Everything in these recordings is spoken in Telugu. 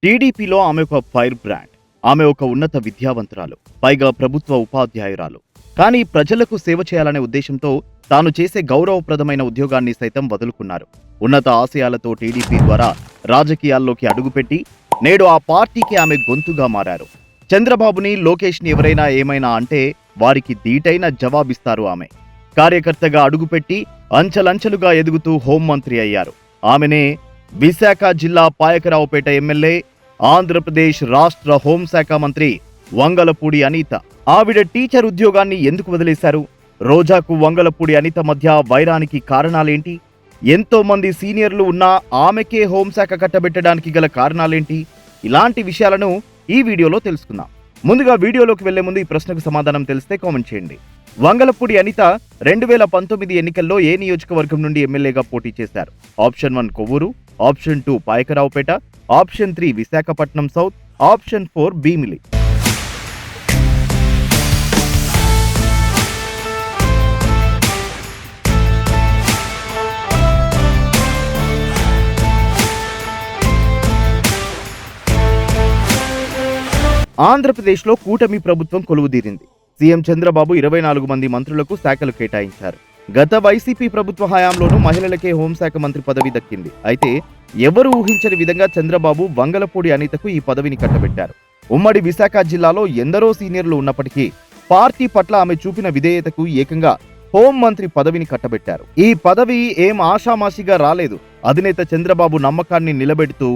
టీడీపీలో ఆమె ఒక ఫైర్ బ్రాండ్. ఆమె ఒక ఉన్నత విద్యావంతురాలు, పైగా ప్రభుత్వ ఉపాధ్యాయురాలు. కానీ ప్రజలకు సేవ చేయాలనే ఉద్దేశంతో తాను చేసే గౌరవప్రదమైన ఉద్యోగాన్ని సైతం వదులుకున్నారు. ఉన్నత ఆశయాలతో టీడీపీ ద్వారా రాజకీయాల్లోకి అడుగుపెట్టి నేడు ఆ పార్టీకి ఆమె గొంతుగా మారారు. చంద్రబాబుని, లోకేష్ని ఎవరైనా ఏమైనా అంటే వారికి ధీటైన జవాబిస్తారు ఆమె. కార్యకర్తగా అడుగుపెట్టి అంచెలంచెలుగా ఎదుగుతూ హోంమంత్రి అయ్యారు. ఆమెనే విశాఖ జిల్లా పాయకరావుపేట ఎమ్మెల్యే, ఆంధ్రప్రదేశ్ రాష్ట్ర హోంశాఖ మంత్రి వంగలపూడి అనిత. ఆవిడ టీచర్ ఉద్యోగాన్ని ఎందుకు వదిలేశారు? రోజాకు వంగలపూడి అనిత మధ్య వైరానికి కారణాలేంటి? ఎంతో మంది సీనియర్లు ఉన్నా ఆమెకే హోంశాఖ కట్టబెట్టడానికి గల కారణాలేంటి? ఇలాంటి విషయాలను ఈ వీడియోలో తెలుసుకుందాం. ముందుగా వీడియోలోకి వెళ్లే ముందు ఈ ప్రశ్నకు సమాధానం తెలిస్తే కామెంట్ చేయండి. వంగలపూడి అనిత 2019 ఎన్నికల్లో ఏ నియోజకవర్గం నుండి ఎమ్మెల్యేగా పోటీ చేశారు? Option 1 Kovvur, option 2 Payakaraopeta, option 3 Visakhapatnam south, option 4 Bheemili. ఆంధ్రప్రదేశ్లో కూటమి ప్రభుత్వం కొలువుదీరింది. సీఎం చంద్రబాబు 24 మంది మంత్రులకు శాఖలు కేటాయించారు. గత వైసీపీ ప్రభుత్వ హయాంలోనూ మహిళలకే హోంశాఖ మంత్రి పదవి దక్కింది. అయితే ఎవరు ఊహించని విధంగా చంద్రబాబు వంగలపూడి అనితకు ఈ పదవిని కట్టబెట్టారు. ఉమ్మడి విశాఖ జిల్లాలో ఎందరో సీనియర్లు ఉన్నప్పటికీ పార్టీ పట్ల ఆమె చూపిన విధేయతకు ఏకంగా హోంమంత్రి పదవిని కట్టబెట్టారు. ఈ పదవి ఏం ఆషామాషిగా రాలేదు. అధినేత చంద్రబాబు నమ్మకాన్ని నిలబెడుతూ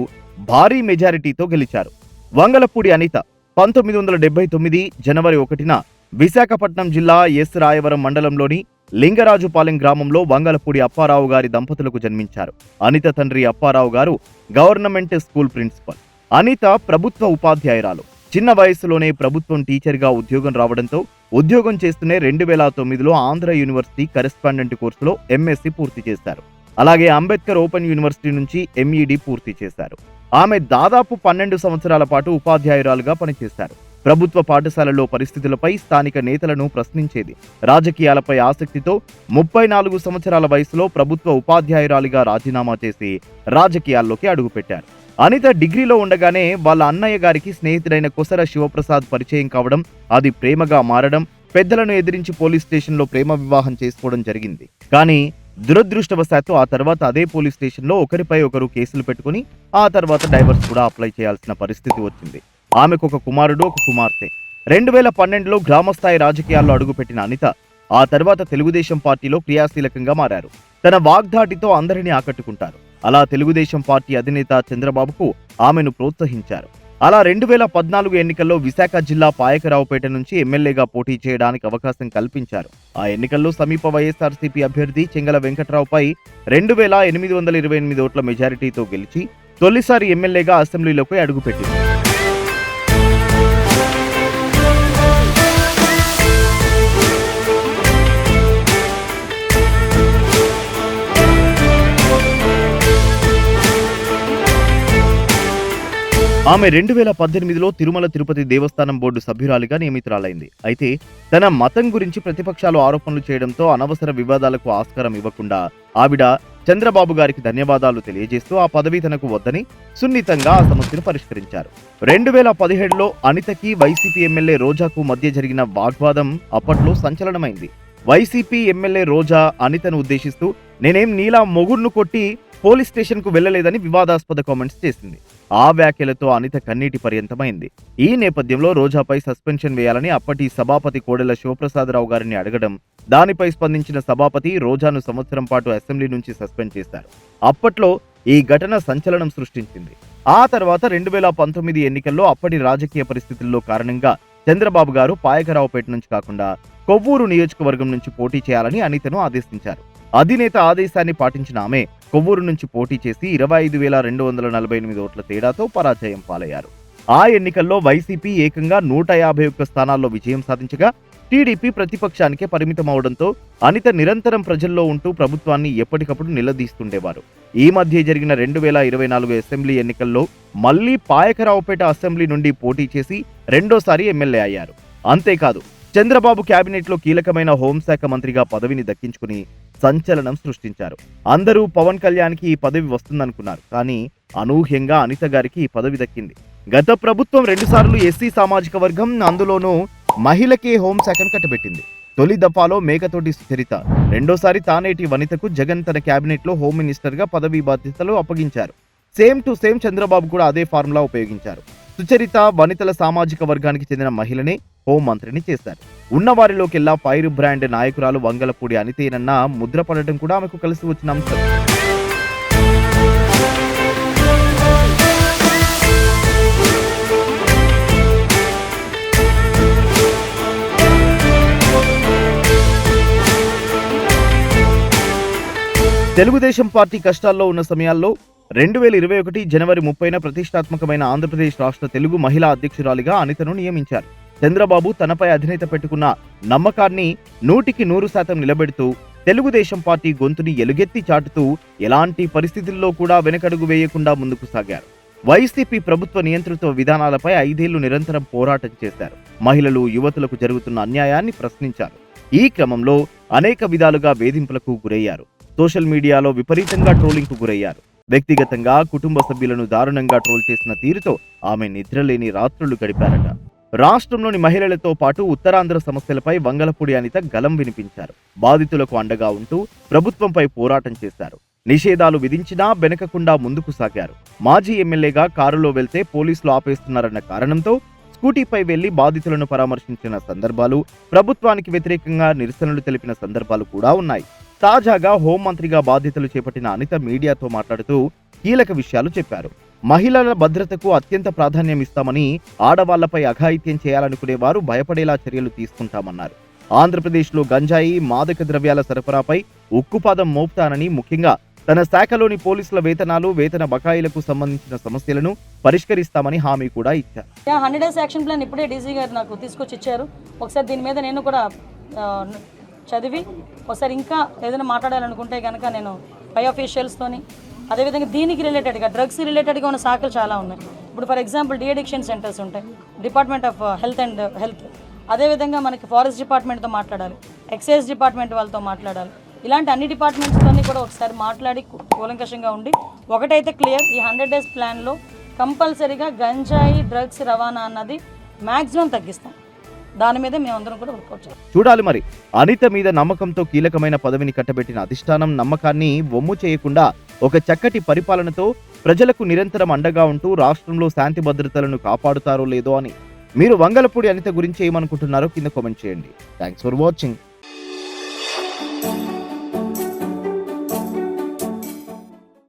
భారీ మెజారిటీతో గెలిచారు. వంగలపూడి అనిత 1979 జనవరి 1న విశాఖపట్నం జిల్లా ఎస్ రాయవరం మండలంలోని లింగరాజుపాలెం గ్రామంలో వంగలపూడి అప్పారావు గారి దంపతులకు జన్మించారు. అనిత తండ్రి అప్పారావు గారు గవర్నమెంట్ స్కూల్ ప్రిన్సిపల్. అనిత ప్రభుత్వ ఉపాధ్యాయురాలు. చిన్న వయసులోనే ప్రభుత్వం టీచర్గా ఉద్యోగం రావడంతో ఉద్యోగం చేస్తూనే 2009లో ఆంధ్ర యూనివర్సిటీ కరెస్పాండెంట్ కోర్సులో ఎంఎస్సీ పూర్తి చేశారు. అలాగే అంబేద్కర్ ఓపెన్ యూనివర్సిటీ నుంచి ఎంఈడి పూర్తి చేశారు. ఆమె దాదాపు 12 సంవత్సరాల పాటు ఉపాధ్యాయురాలుగా పనిచేశారు. ప్రభుత్వ పాఠశాలల్లో పరిస్థితులపై స్థానిక నేతలను ప్రశ్నించేది. రాజకీయాలపై ఆసక్తితో 34 సంవత్సరాల వయసులో ప్రభుత్వ ఉపాధ్యాయురాలిగా రాజీనామా చేసి రాజకీయాల్లోకి అడుగుపెట్టారు. అనిత డిగ్రీలో ఉండగానే వాళ్ళ అన్నయ్య గారికి స్నేహితుడైన కొసర శివప్రసాద్ పరిచయం కావడం, అది ప్రేమగా మారడం, పెద్దలను ఎదిరించి పోలీస్ స్టేషన్లో ప్రేమ వివాహం చేసుకోవడం జరిగింది. కానీ దురదృష్టవశాత్తు ఆ తర్వాత అదే పోలీస్ స్టేషన్లో ఒకరిపై ఒకరు కేసులు పెట్టుకుని ఆ తర్వాత డైవర్స్ కూడా అప్లై చేయాల్సిన పరిస్థితి వచ్చింది. ఆమెకు ఒక కుమారుడు, ఒక కుమార్తె. 2012లో గ్రామస్థాయి రాజకీయాల్లో అడుగుపెట్టిన అనిత ఆ తర్వాత తెలుగుదేశం పార్టీలో క్రియాశీలకంగా మారారు. తన వాగ్దాటితో అందరినీ ఆకట్టుకుంటారు. అలా తెలుగుదేశం పార్టీ అధినేత చంద్రబాబుకు ఆమెను ప్రోత్సహించారు. అలా 2014 ఎన్నికల్లో విశాఖ జిల్లా పాయకరావుపేట నుంచి ఎమ్మెల్యేగా పోటీ చేయడానికి అవకాశం కల్పించారు. ఆ ఎన్నికల్లో సమీప వైఎస్ఆర్సీపీ అభ్యర్థి చెంగల వెంకట్రావుపై 2828 ఓట్ల మెజారిటీతో గెలిచి తొలిసారి ఎమ్మెల్యేగా అసెంబ్లీలోకి అడుగుపెట్టింది. ఆమె 2018లో తిరుమల తిరుపతి దేవస్థానం బోర్డు సభ్యురాలిగా నియమితురాలైంది. అయితే తన మతం గురించి ప్రతిపక్షాలు ఆరోపణలు చేయడంతో అనవసర వివాదాలకు ఆస్కారం ఇవ్వకుండా ఆవిడ చంద్రబాబు గారికి ధన్యవాదాలు తెలియజేస్తూ ఆ పదవి తనకు వద్దని సున్నితంగా ఆ సమస్యను పరిష్కరించారు. 2017లో అనితకి వైసీపీ ఎమ్మెల్యే రోజాకు మధ్య జరిగిన వాగ్వాదం అప్పట్లో సంచలనమైంది. వైసీపీ ఎమ్మెల్యే రోజా అనితను ఉద్దేశిస్తూ నేనేం నీలా మొగుడ్ను కొట్టి పోలీస్ స్టేషన్ కు వెళ్లలేదని వివాదాస్పద కామెంట్స్ చేసింది. ఆ వ్యాఖ్యలతో అనిత కన్నీటి పర్యంతమైంది. ఈ నేపథ్యంలో రోజాపై సస్పెన్షన్ వేయాలని అప్పటి సభాపతి కోడెల శివప్రసాదరావు గారిని అడగడం, దానిపై స్పందించిన సభాపతి రోజాను సంవత్సరం పాటు అసెంబ్లీ నుంచి సస్పెండ్ చేశారు. అప్పట్లో ఈ ఘటన సంచలనం సృష్టించింది. ఆ తర్వాత 2019 ఎన్నికల్లో అప్పటి రాజకీయ పరిస్థితుల్లో కారణంగా చంద్రబాబు గారు పాయకరావుపేట నుంచి కాకుండా కొవ్వూరు నియోజకవర్గం నుంచి పోటీ చేయాలని అనితను ఆదేశించారు. అధినేత ఆదేశాన్ని పాటించిన ఆమె కొవ్వూరు నుంచి పోటీ చేసి 25,248 ఓట్ల తేడాతో పరాజయం పాలయ్యారు. ఆ ఎన్నికల్లో వైసీపీ ఏకంగా 151 స్థానాల్లో విజయం సాధించగా టీడీపీ ప్రతిపక్షానికే పరిమితమవడంతో అనిత నిరంతరం ప్రజల్లో ఉంటూ ప్రభుత్వాన్ని ఎప్పటికప్పుడు నిలదీస్తుండేవారు. ఈ మధ్య జరిగిన 2024 అసెంబ్లీ ఎన్నికల్లో మళ్లీ పాయకరావుపేట అసెంబ్లీ నుండి పోటీ చేసి రెండోసారి ఎమ్మెల్యే అయ్యారు. అంతేకాదు చంద్రబాబు క్యాబినెట్లో కీలకమైన హోంశాఖ మంత్రిగా పదవిని దక్కించుకుని సంచలనం సృష్టించారు. అందరూ పవన్ కళ్యాణ్కి ఈ పదవి వస్తుందనుకున్నారు. కానీ అనూహ్యంగా అనిత గారికి ఈ పదవి దక్కింది. గత ప్రభుత్వం 2 సార్లు ఎస్సీ సామాజిక వర్గం, అందులోనూ మహిళకే హోంశాఖను కట్టబెట్టింది. తొలి దఫాలో మేకతోటి సుచరిత, రెండోసారి తానేటి వనితకు జగన్ తన క్యాబినెట్ లో హోమ్ మినిస్టర్ గా పదవీ బాధ్యతలు అప్పగించారు. సేమ్ టు సేమ్ చంద్రబాబు కూడా అదే ఫార్ములా ఉపయోగించారు. సుచరిత వనితల సామాజిక వర్గానికి చెందిన మహిళనే హోంమంత్రిని చేశారు. ఉన్న వారిలోకెల్లా ఫైర్ బ్రాండ్ నాయకురాలు వంగలపూడి అనితేనన్న ముద్ర పడటం కూడా ఆమెకు కలిసి వచ్చిన అంశం. తెలుగుదేశం పార్టీ కష్టాల్లో ఉన్న సమయాల్లో 2021 జనవరి 30న ప్రతిష్టాత్మకమైన ఆంధ్రప్రదేశ్ రాష్ట్ర తెలుగు మహిళా అధ్యక్షురాలిగా అనితను నియమించారు. చంద్రబాబు తనపై అధినేత పెట్టుకున్న నమ్మకాన్ని 100% నిలబెడుతూ తెలుగుదేశం పార్టీ గొంతుని ఎలుగెత్తి చాటుతూ ఎలాంటి పరిస్థితుల్లో కూడా వెనకడుగు వేయకుండా ముందుకు సాగారు. వైసీపీ ప్రభుత్వ నియంతృత్వ విధానాలపై 5 ఏళ్లు నిరంతరం పోరాటం చేశారు. మహిళలు, యువతులకు జరుగుతున్న అన్యాయాన్ని ప్రశ్నించారు. ఈ క్రమంలో అనేక విధాలుగా వేధింపులకు గురయ్యారు. సోషల్ మీడియాలో విపరీతంగా ట్రోలింగ్ కు గురయ్యారు. వ్యక్తిగతంగా కుటుంబ సభ్యులను దారుణంగా ట్రోల్ చేసిన తీరుతో ఆమె నిద్రలేని రాత్రులు గడిపారట. రాష్ట్రంలోని మహిళలతో పాటు ఉత్తరాంధ్ర సమస్యలపై వంగలపూడి అనిత గలం వినిపించారు. బాధితులకు అండగా ఉంటూ ప్రభుత్వంపై పోరాటం చేశారు. నిషేధాలు విధించినా వెనకకుండా ముందుకు సాగారు. మాజీ ఎమ్మెల్యేగా కారులో వెళ్తే పోలీసులు ఆపేస్తున్నారన్న కారణంతో స్కూటీపై వెళ్లి బాధితులను పరామర్శించిన సందర్భాలు, ప్రభుత్వానికి వ్యతిరేకంగా నిరసనలు తెలిపిన సందర్భాలు కూడా ఉన్నాయి. తాజాగా హోంమంత్రిగా బాధ్యతలు చేపట్టిన అనిత మీడియాతో మాట్లాడుతూ కీలక విషయాలు చెప్పారు. మహిళల భద్రతకు అత్యంత ప్రాధాన్యం ఇస్తామని, ఆడవాళ్లపై అఘాయిత్యం చేయాలనుకునేవారు భయపడేలా చర్యలు తీసుకుంటామన్నారు. ఆంధ్రప్రదేశ్లో గంజాయి, మాదక ద్రవ్యాల సరఫరాపై ఉక్కుపాదం మోపుతానని, ముఖ్యంగా తన శాఖలోని పోలీసుల వేతనాలు, వేతన బకాయిలకు సంబంధించిన సమస్యలను పరిష్కరిస్తామని హామీ కూడా ఇచ్చారు. 100 డేస్ యాక్షన్ ప్లాన్ ఇప్పుడే డీసీ గారు నాకు తీసుకొచ్చి ఇచ్చారు. ఒకసారి దీని మీద నేను కూడా చదివి ఒకసారి ఇంకా ఏదైనా మాట్లాడాలనుకుంటే కనుక నేను పై ఆఫీషియల్స్తోని, అదేవిధంగా దీనికి రిలేటెడ్గా డ్రగ్స్ రిలేటెడ్గా ఉన్న శాఖలు చాలా ఉన్నాయి. ఇప్పుడు ఫర్ ఎగ్జాంపుల్ డీఅడిక్షన్ సెంటర్స్ ఉంటాయి, డిపార్ట్మెంట్ ఆఫ్ హెల్త్, అదేవిధంగా మనకి ఫారెస్ట్ డిపార్ట్మెంట్తో మాట్లాడాలి, ఎక్సైజ్ డిపార్ట్మెంట్ వాళ్ళతో మాట్లాడాలి. ఇలాంటి అన్ని డిపార్ట్మెంట్స్తోని కూడా ఒకసారి మాట్లాడి కూలంకషంగా ఉండి ఒకటైతే క్లియర్, ఈ 100 డేస్ ప్లాన్లో కంపల్సరీగా గంజాయి, డ్రగ్స్ రవాణా అన్నది మ్యాక్సిమం తగ్గిస్తాం. దాని మీద మేమందరం కూడా వర్కౌట్ చేయాలి. చూడాలి మరి. అనిత మీద నమ్మకంతో కీలకమైన పదవిని కట్టబెట్టిన అధిష్టానం నమ్మకాన్ని వమ్ము చేయకుండా ఒక చక్కటి పరిపాలనతో ప్రజలకు నిరంతరం అండగా ఉంటూ రాష్ట్రంలో శాంతి భద్రతలను కాపాడుతారో లేదో అని. మీరు వంగలపూడి అనిత గురించి ఏమనుకుంటున్నారో కింద కామెంట్ చేయండి. Thanks for watching.